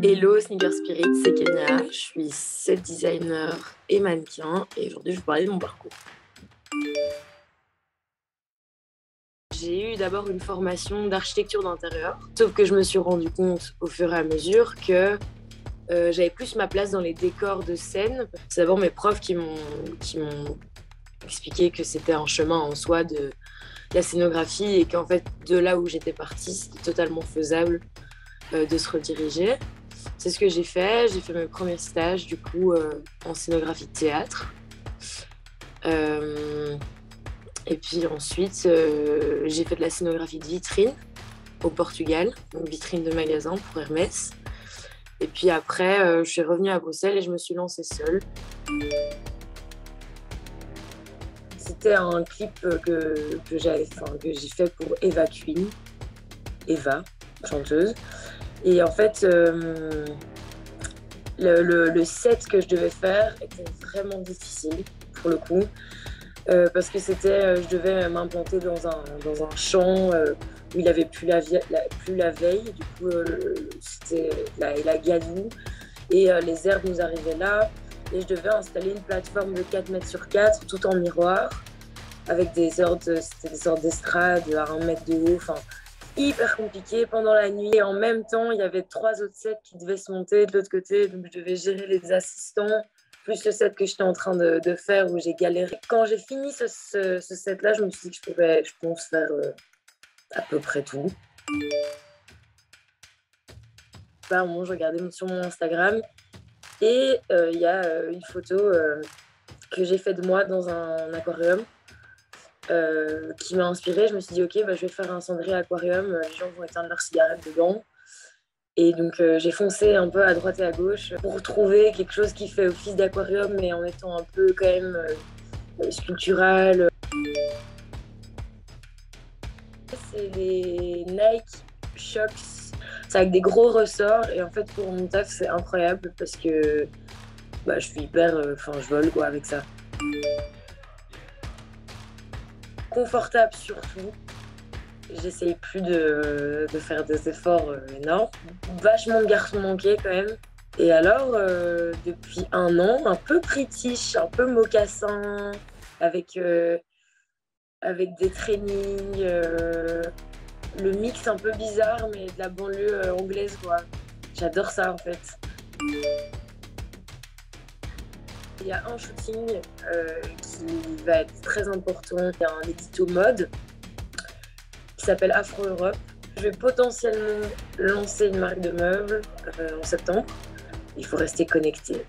Hello Sneaker Spirit, c'est Kenya, je suis set designer et mannequin et aujourd'hui je vais vous parler de mon parcours. J'ai eu d'abord une formation d'architecture d'intérieur, sauf que je me suis rendu compte au fur et à mesure que j'avais plus ma place dans les décors de scène. C'est d'abord mes profs qui m'ont expliqué que c'était un chemin en soi de la scénographie et qu'en fait de là où j'étais partie c'était totalement faisable de se rediriger. C'est ce que j'ai fait mes premiers stages du coup en scénographie de théâtre. Euh, et puis ensuite j'ai fait de la scénographie de vitrine au Portugal, donc vitrine de magasin pour Hermès. Et puis après je suis revenue à Bruxelles et je me suis lancée seule. C'était un clip que j'ai fait pour Eva Queen, Eva, chanteuse. Et en fait, le set que je devais faire était vraiment difficile pour le coup. Parce que je devais m'implanter dans un champ où il avait plus la veille. Du coup, c'était la gadoue. Et les herbes nous arrivaient là. Et je devais installer une plateforme de 4 mètres sur 4, tout en miroir, avec c'était des sortes d'estrades à 1 mètre de haut. Enfin, hyper compliqué pendant la nuit. Et en même temps, il y avait 3 autres sets qui devaient se monter de l'autre côté. Donc, je devais gérer les assistants, plus le set que j'étais en train de faire où j'ai galéré. Quand j'ai fini ce set-là, je me suis dit que je pense faire à peu près tout. À un moment, je regardais sur mon Instagram et il y a une photo que j'ai faite de moi dans un aquarium qui m'a inspirée. Je me suis dit, ok, je vais faire un cendrier aquarium, les gens vont éteindre leurs cigarettes dedans. Et donc j'ai foncé un peu à droite et à gauche pour trouver quelque chose qui fait office d'aquarium, mais en étant un peu quand même sculptural. C'est les Nike Shox. C'est avec des gros ressorts et en fait pour mon taf c'est incroyable parce que je suis hyper, je vole quoi avec ça. Confortable surtout. J'essaye plus de faire des efforts énormes. Vachement de garçons manqués quand même. Et alors, depuis 1 an, un peu british, un peu mocassin, avec des trainings, le mix un peu bizarre, mais de la banlieue anglaise, quoi. J'adore ça, en fait. Il y a un shooting qui va être très important. Il y a un édito mode qui s'appelle Afro Europe. Je vais potentiellement lancer une marque de meubles en septembre. Il faut rester connecté.